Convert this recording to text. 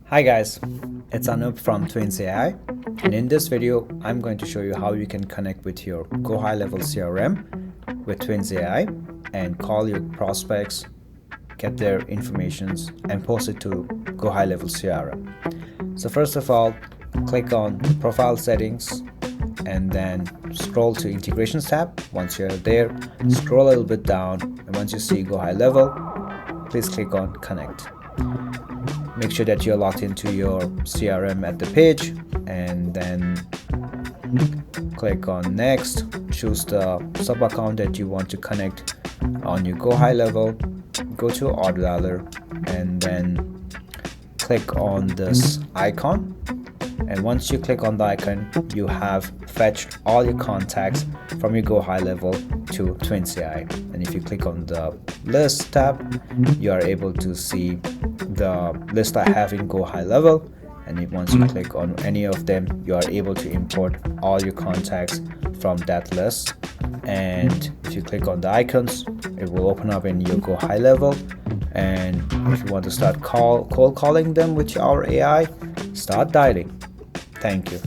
Hi guys, it's Anup from TwinsAI, and in this video I'm going to show you how you can connect with your GoHighLevel CRM with TwinsAI and call your prospects, get their informations and post it to GoHighLevel CRM. So first of all, click on profile settings and then scroll to integrations tab. Once you're there, scroll a little bit down, and once you see GoHighLevel, please click on connect. Make sure that you're logged into your CRM at the page, and then click on next. Choose the sub account that you want to connect on your GoHighLevel. Go to order dialer and then click on this icon. And once you click on the icon, you have fetched all your contacts from your GoHighLevel to TwinsAI. And if you click on the list tab, you are able to see the list I have in GoHighLevel. And once you click on any of them, you are able to import all your contacts from that list. And if you click on the icons, it will open up in your GoHighLevel. And if you want to start cold calling them with our AI, start dialing. Thank you.